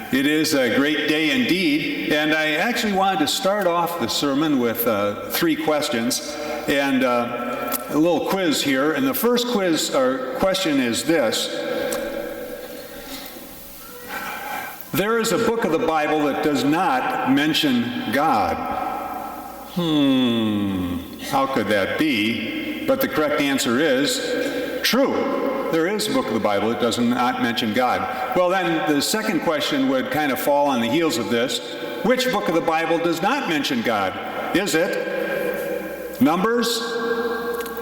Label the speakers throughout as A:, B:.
A: It is a great day indeed, and I actually wanted to start off the sermon with 3 questions and a little quiz here. And the first quiz or question is this: there is a book of the Bible that does not mention God. How could that be? But the correct answer is true. There is a book of the Bible that does not mention God. Well, then the second question would kind of fall on the heels of this. Which book of the Bible does not mention God? Is it Numbers,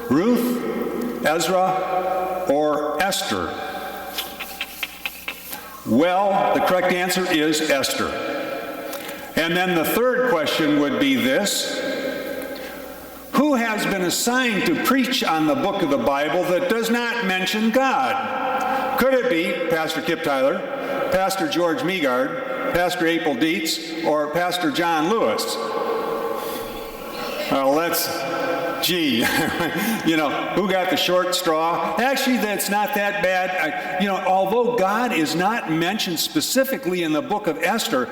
A: Ruth, Ezra, or Esther? Well, the correct answer is Esther. And then the third question would be this: who has been assigned to preach on the book of the Bible that does not mention God? Could it be Pastor Kip Tyler, Pastor George Megard, Pastor April Dietz, or Pastor John Lewis? Well, who got the short straw? Actually, that's not that bad. Although God is not mentioned specifically in the book of Esther,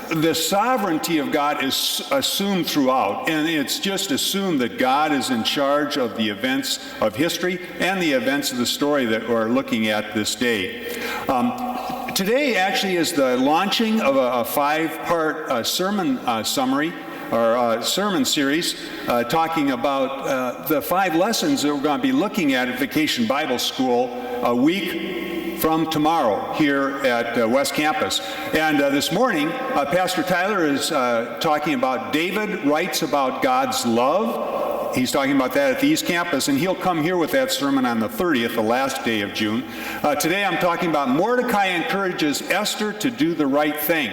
A: the sovereignty of God is assumed throughout, and it's just assumed that God is in charge of the events of history and the events of the story that we're looking at this day. Today actually is the launching of a 5-part sermon summary, or sermon series, talking about the 5 lessons that we're going to be looking at Vacation Bible School a week from tomorrow here at West Campus. And this morning, Pastor Tyler is talking about David writes about God's love. He's talking about that at the East Campus, and he'll come here with that sermon on the 30th, the last day of June. Today I'm talking about Mordecai encourages Esther to do the right thing.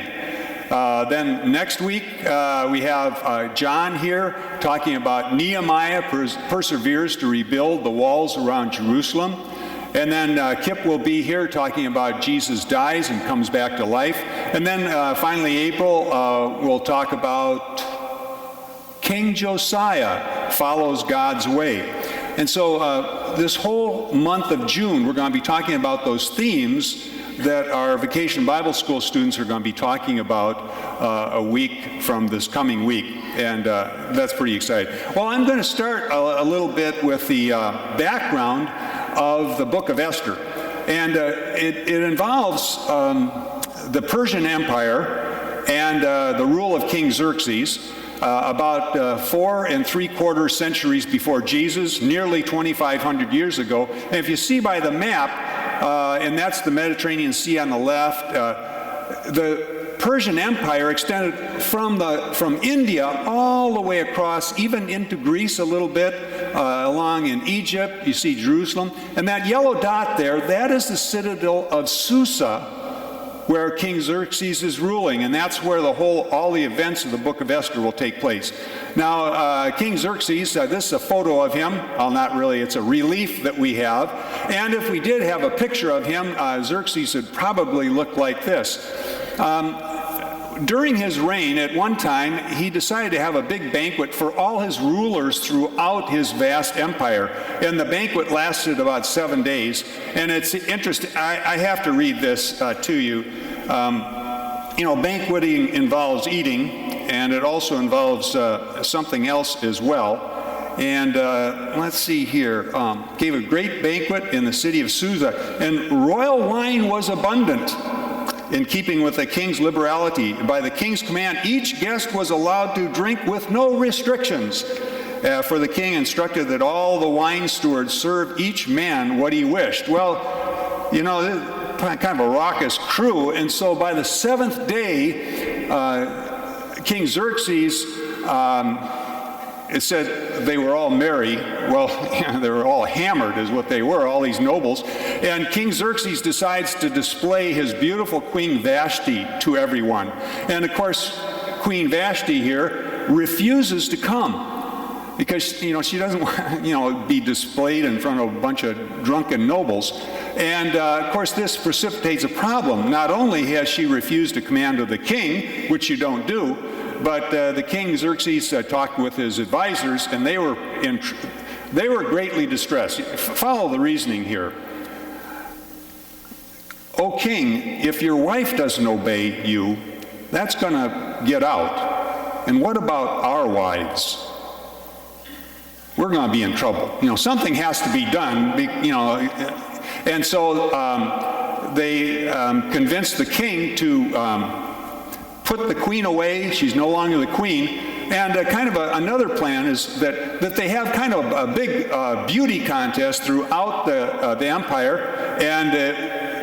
A: Then next week we have John here talking about Nehemiah perseveres to rebuild the walls around Jerusalem. And then Kip will be here talking about Jesus dies and comes back to life. And then finally April will talk about King Josiah follows God's way. And so this whole month of June, we're going to be talking about those themes that our Vacation Bible School students are going to be talking about a week from this coming week. And that's pretty exciting. Well, I'm going to start a little bit with the background of the book of Esther. And it involves the Persian Empire and the rule of King Xerxes about 4 3/4 centuries before Jesus, nearly 2,500 years ago. And if you see by the map, and that's the Mediterranean Sea on the left, the Persian Empire extended from India all the way across, even into Greece a little bit, along in Egypt. You see Jerusalem. And that yellow dot there, that is the citadel of Susa, where King Xerxes is ruling. And that's where all the events of the book of Esther will take place. Now, King Xerxes, this is a photo of him. Well, not really, it's a relief that we have. And if we did have a picture of him, Xerxes would probably look like this. During his reign, at one time, he decided to have a big banquet for all his rulers throughout his vast empire. And the banquet lasted about 7 days. And it's interesting, I have to read this to you. Banqueting involves eating, and it also involves something else as well. And let's see here. Gave a great banquet in the city of Susa, and royal wine was abundant, in keeping with the king's liberality. By the king's command, each guest was allowed to drink with no restrictions. For the king instructed that all the wine stewards serve each man what he wished. Well, kind of a raucous crew. And so by the 7th day, King Xerxes, it said they were all merry. Well, they were all hammered is what they were, all these nobles. And King Xerxes decides to display his beautiful Queen Vashti to everyone. And of course, Queen Vashti here refuses to come because, she doesn't want, be displayed in front of a bunch of drunken nobles. And of course, this precipitates a problem. Not only has she refused a command of the king, which you don't do, but the King Xerxes talked with his advisors, and they were greatly distressed. Follow the reasoning here. "O king, if your wife doesn't obey you, that's going to get out. And what about our wives? We're going to be in trouble. Something has to be done, And so they convinced the king to put the queen away. She's no longer the queen. And another plan is that they have kind of a big beauty contest throughout the empire, and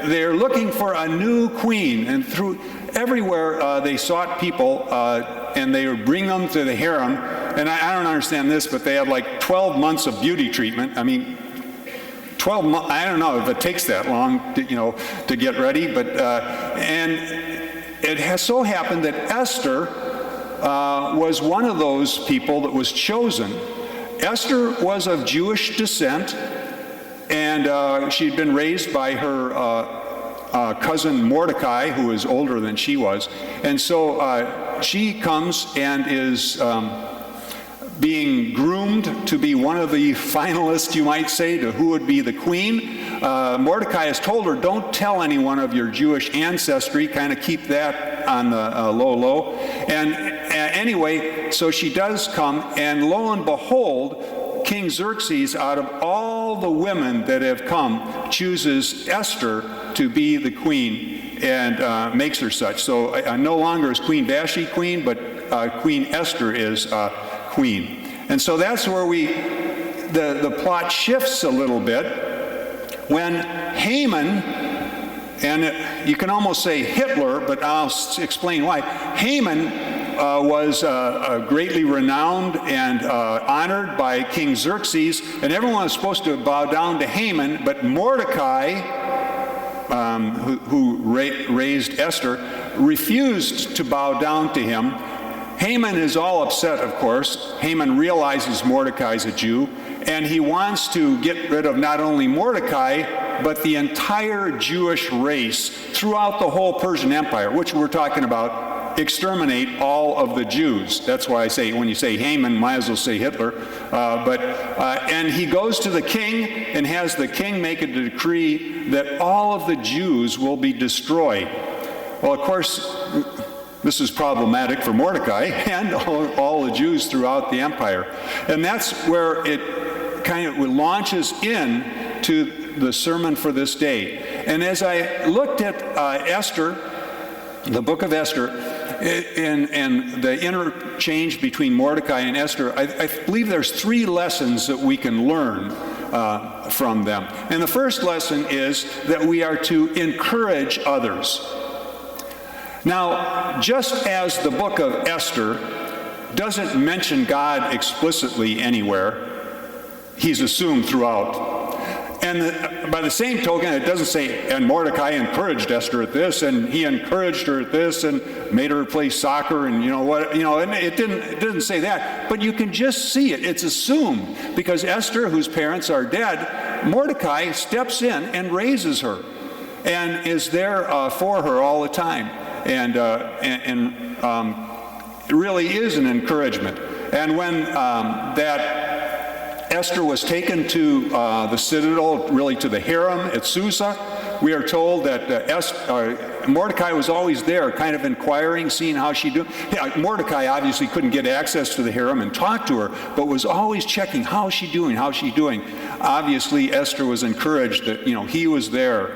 A: they're looking for a new queen. And through everywhere they sought people, and they would bring them to the harem. And I don't understand this, but they had like 12 months of beauty treatment. 12 months, I don't know if it takes that long to get ready, but and it has so happened that Esther was one of those people that was chosen. Esther was of Jewish descent, and she'd been raised by her cousin Mordecai, who was older than she was. And so she comes and is being groomed to be one of the finalists, you might say, to who would be the queen. Mordecai has told her, don't tell anyone of your Jewish ancestry, kind of keep that on the low. And anyway, so she does come, and lo and behold, King Xerxes, out of all the women that have come, chooses Esther to be the queen and makes her such. So no longer is Queen Vashti queen, but Queen Esther is queen. And so that's where the plot shifts a little bit when Haman, and you can almost say Hitler, but I'll explain why. Haman was greatly renowned and honored by King Xerxes, and everyone was supposed to bow down to Haman, but Mordecai, who raised Esther, refused to bow down to him. Haman is all upset, of course. Haman realizes Mordecai's a Jew, and he wants to get rid of not only Mordecai, but the entire Jewish race throughout the whole Persian Empire, which we're talking about, exterminate all of the Jews. That's why I say, when you say Haman, might as well say Hitler. And he goes to the king and has the king make a decree that all of the Jews will be destroyed. Well, of course, this is problematic for Mordecai and all the Jews throughout the empire. And that's where it kind of launches into the sermon for this day. And as I looked at Esther, the book of Esther, and the interchange between Mordecai and Esther, I believe there's 3 lessons that we can learn from them. And the first lesson is that we are to encourage others. Now, just as the book of Esther doesn't mention God explicitly anywhere, he's assumed throughout. And by the same token, it doesn't say, and Mordecai encouraged Esther at this, and he encouraged her at this, and made her play soccer, and and it didn't say that. But you can just see it. It's assumed, because Esther, whose parents are dead, Mordecai steps in and raises her, and is there for her all the time. And it really is an encouragement. And when that Esther was taken to the citadel, really to the harem at Susa, we are told that Mordecai was always there, kind of inquiring, seeing how she doing. Yeah, Mordecai obviously couldn't get access to the harem and talk to her, but was always checking, how's she doing, how's she doing? Obviously, Esther was encouraged that, he was there,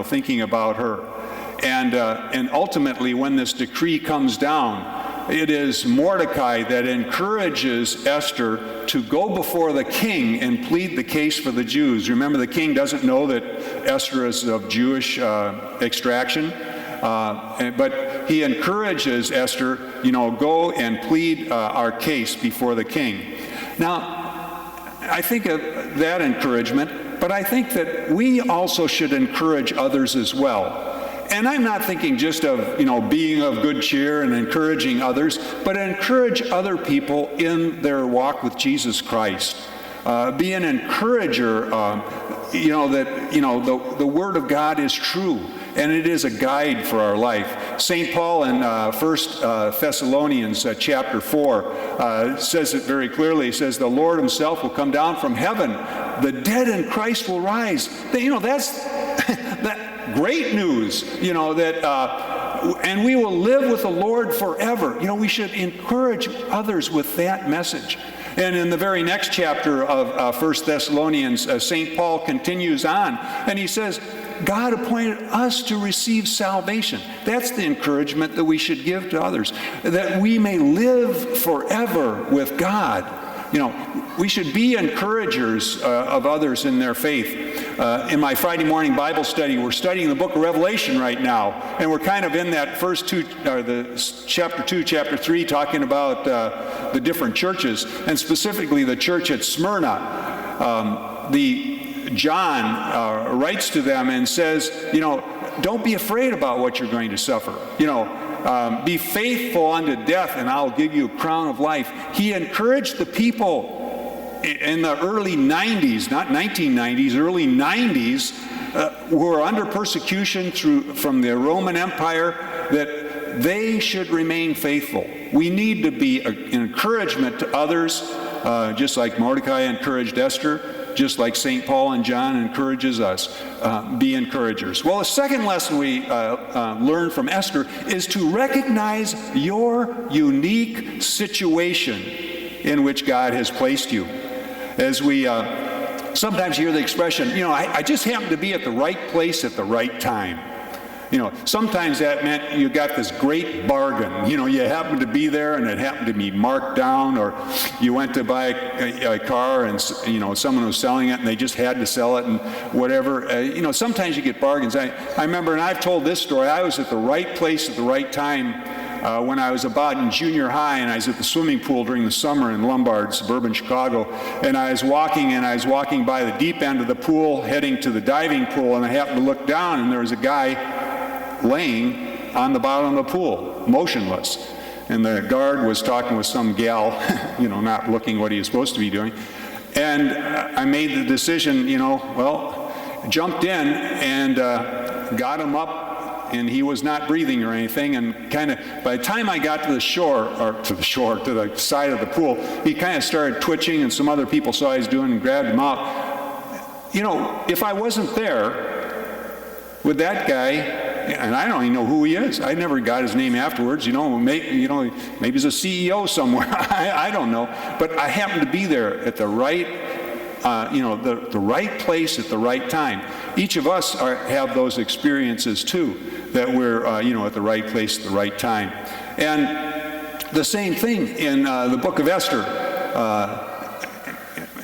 A: thinking about her. And ultimately, when this decree comes down, it is Mordecai that encourages Esther to go before the king and plead the case for the Jews. Remember, the king doesn't know that Esther is of Jewish extraction, but he encourages Esther, go and plead our case before the king. Now, I think of that encouragement, but I think that we also should encourage others as well. And I'm not thinking just of, being of good cheer and encouraging others, but encourage other people in their walk with Jesus Christ. Be an encourager, that, the Word of God is true, and it is a guide for our life. St. Paul in 1 Thessalonians chapter 4 says it very clearly. He says, the Lord himself will come down from heaven. The dead in Christ will rise. That's that great news, that, and we will live with the Lord forever. We should encourage others with that message. And in the very next chapter of 1 Thessalonians, St. Paul continues on, and he says, God appointed us to receive salvation. That's the encouragement that we should give to others, that we may live forever with God. We should be encouragers of others in their faith. In my Friday morning Bible study, we're studying the book of Revelation right now, and we're kind of in that first chapter 2, chapter 3, talking about the different churches, and specifically the church at Smyrna. John writes to them and says, don't be afraid about what you're going to suffer. Be faithful unto death, and I'll give you a crown of life. He encouraged the people in the early 90s, not 1990s, early 90s, who were under persecution from the Roman Empire, that they should remain faithful. We need to be an encouragement to others, just like Mordecai encouraged Esther, just like St. Paul and John encourages us. Be encouragers. Well, the second lesson we learn from Esther is to recognize your unique situation in which God has placed you. As we sometimes hear the expression, I just happen to be at the right place at the right time. Sometimes that meant you got this great bargain. You happened to be there and it happened to be marked down, or you went to buy a car and, someone was selling it and they just had to sell it and whatever. Sometimes you get bargains. I remember, and I've told this story, I was at the right place at the right time when I was about in junior high, and I was at the swimming pool during the summer in Lombard, suburban Chicago, and I was walking by the deep end of the pool heading to the diving pool, and I happened to look down and there was a guy laying on the bottom of the pool, motionless. And the guard was talking with some gal, not looking what he was supposed to be doing. And I made the decision, jumped in and got him up, and he was not breathing or anything. And kind of, by the time I got to the side of the pool, he kind of started twitching, and some other people saw what he was doing and grabbed him out. If I wasn't there, would that guy, and I don't even know who he is. I never got his name afterwards. Maybe he's a CEO somewhere. I don't know. But I happened to be there at the right, the right place at the right time. Each of us have those experiences too, that we're, at the right place at the right time. And the same thing in the book of Esther.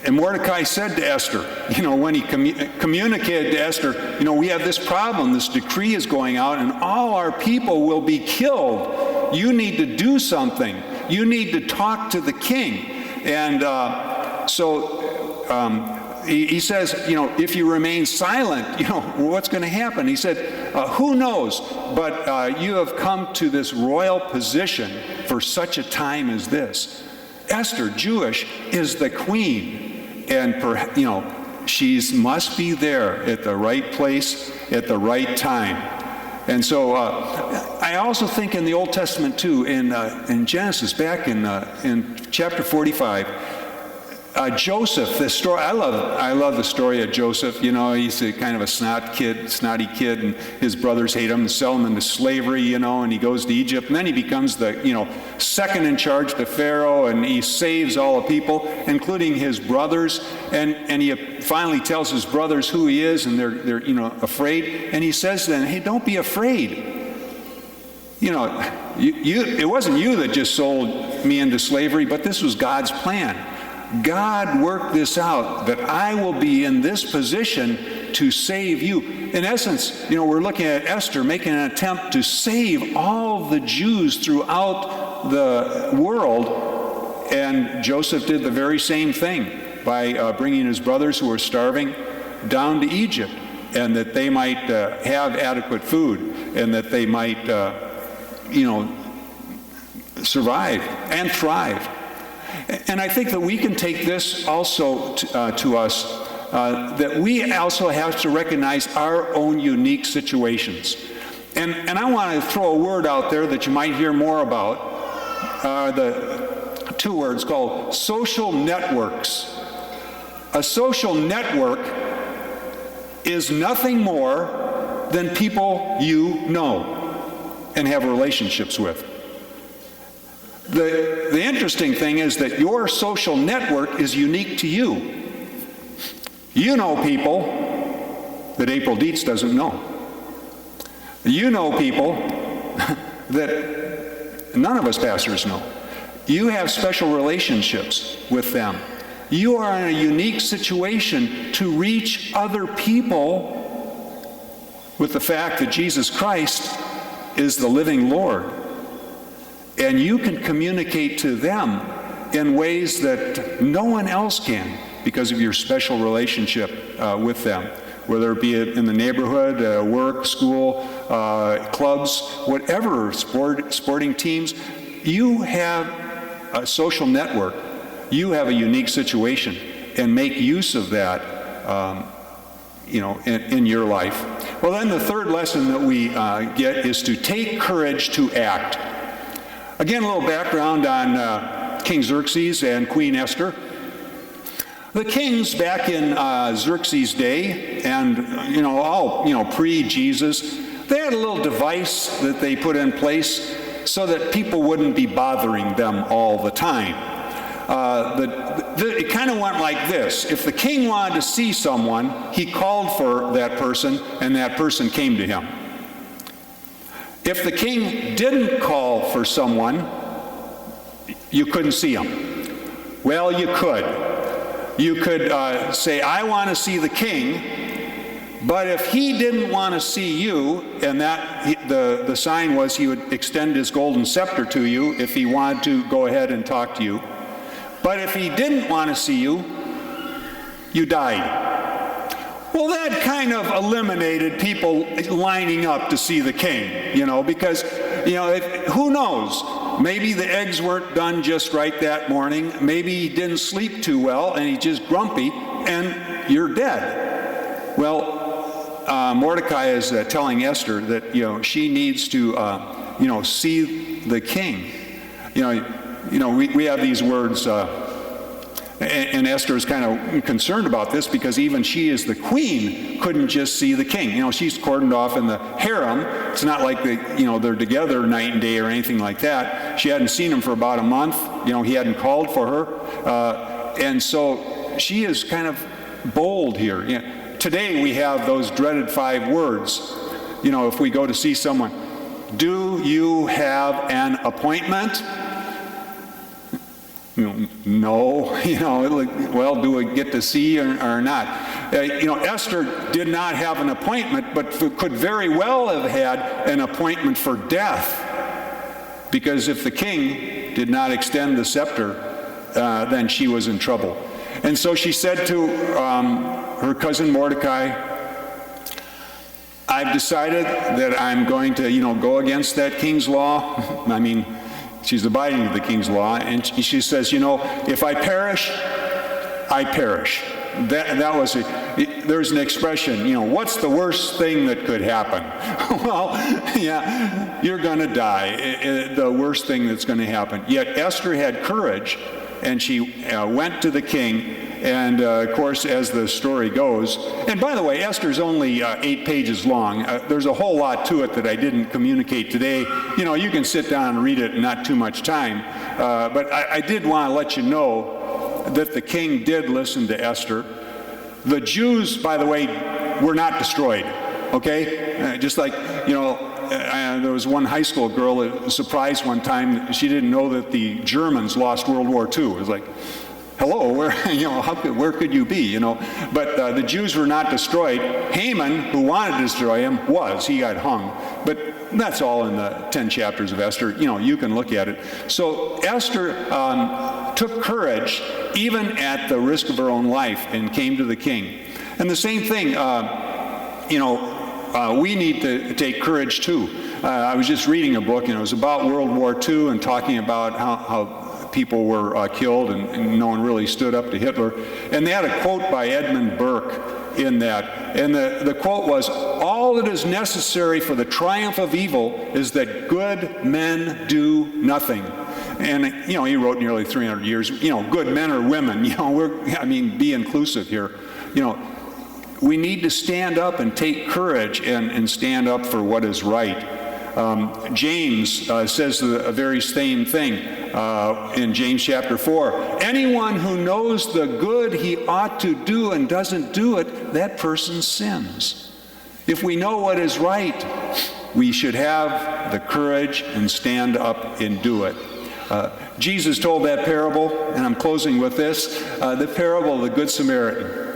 A: And Mordecai said to Esther, when he communicated to Esther, we have this problem, this decree is going out, and all our people will be killed. You need to do something. You need to talk to the king. And he says, if you remain silent, what's going to happen? He said, who knows? But you have come to this royal position for such a time as this. Esther, Jewish, is the queen. And, she must be there at the right place at the right time. And so I also think in the Old Testament too, in Genesis, back in chapter 45, Joseph, this story, I love the story of Joseph. He's a kind of a snotty kid, and his brothers hate him and sell him into slavery, and he goes to Egypt, and then he becomes the, second in charge to Pharaoh, and he saves all the people, including his brothers, and he finally tells his brothers who he is, and they're afraid, and he says to them, hey, don't be afraid. It wasn't you that just sold me into slavery, but this was God's plan. God worked this out, that I will be in this position to save you. In essence, we're looking at Esther making an attempt to save all the Jews throughout the world, and Joseph did the very same thing by bringing his brothers who were starving down to Egypt, and that they might have adequate food, and that they might, survive and thrive. And I think that we can take this also to us, that we also have to recognize our own unique situations. And I want to throw a word out there that you might hear more about, the two words called social networks. A social network is nothing more than people you know and have relationships with. The interesting thing is that your social network is unique to you. You know people that April Dietz doesn't know. You know people that none of us pastors know. You have special relationships with them. You are in a unique situation to reach other people with the fact that Jesus Christ is the living Lord. And you can communicate to them in ways that no one else can because of your special relationship with them, whether it be in the neighborhood, work, school, clubs, whatever, sporting teams. You have a social network. You have a unique situation, and make use of that in your life. Well, then the third lesson that we get is to take courage to act. Again, a little background on King Xerxes and Queen Esther. The kings back in Xerxes' day, and pre-Jesus, they had a little device that they put in place so that people wouldn't be bothering them all the time. It kind of went like this. If the king wanted to see someone, he called for that person, and that person came to him. If the king didn't call for someone, you couldn't see him. Well, you could. You could say, I want to see the king, but if he didn't want to see you, and the sign was he would extend his golden scepter to you if he wanted to go ahead and talk to you. But if he didn't want to see you, you died. Well, that kind of eliminated people lining up to see the king, because, who knows? Maybe the eggs weren't done just right that morning. Maybe he didn't sleep too well and he's just grumpy and you're dead. Well, Mordecai is telling Esther that, she needs to, see the king. We have these words, and Esther is kind of concerned about this because even she, as the queen, couldn't just see the king. She's cordoned off in the harem. It's not like they're together night and day or anything like that. She hadn't seen him for about a month. He hadn't called for her. And so she is kind of bold here. Today we have those dreaded 5 words. If we go to see someone, do you have an appointment? No, well, do we get to see or not? Esther did not have an appointment, but could very well have had an appointment for death. Because if the king did not extend the scepter, then she was in trouble. And so she said to her cousin Mordecai, I've decided that I'm going to, go against that king's law. She's abiding to the king's law, and she says, if I perish, I perish. That was it. There's an expression, what's the worst thing that could happen? Well, yeah, you're going to die. The worst thing that's going to happen. Yet Esther had courage, and she went to the king. And of course, as the story goes, and by the way, Esther's only 8 pages long. There's a whole lot to it that I didn't communicate today. You can sit down and read it in not too much time. But I did want to let you know that the king did listen to Esther. The Jews, by the way, were not destroyed. Okay, just like there was one high school girl that was surprised one time. She didn't know that the Germans lost World War II. It was like, hello, where could you be, But the Jews were not destroyed. Haman, who wanted to destroy him, he got hung. But that's all in the 10 chapters of Esther. You can look at it. So Esther took courage, even at the risk of her own life, and came to the king. And the same thing, we need to take courage too. I was just reading a book, and it was about World War II and talking about how people were killed and no one really stood up to Hitler. And they had a quote by Edmund Burke in that. And the quote was, all that is necessary for the triumph of evil is that good men do nothing. And, he wrote nearly 300 years, good men or women, be inclusive here. we need to stand up and take courage and stand up for what is right. James says the very same thing in James chapter 4. Anyone who knows the good he ought to do and doesn't do it, that person sins. If we know what is right, we should have the courage and stand up and do it. Jesus told that parable, and I'm closing with this, the parable of the Good Samaritan.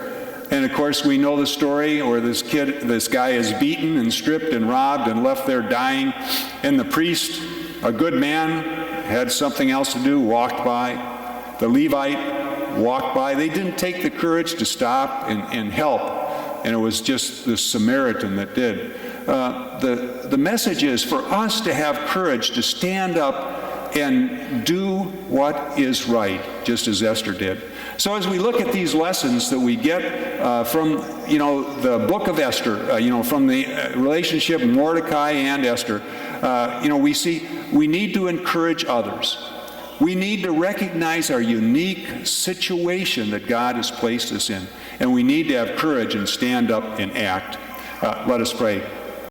A: And of course, we know the story where this guy is beaten and stripped and robbed and left there dying. And the priest, a good man, had something else to do, walked by. The Levite walked by. They didn't take the courage to stop and help. And it was just the Samaritan that did. The message is for us to have courage to stand up and do what is right, just as Esther did. So as we look at these lessons that we get from, the book of Esther, from the relationship Mordecai and Esther, we see we need to encourage others. We need to recognize our unique situation that God has placed us in, and we need to have courage and stand up and act. Let us pray.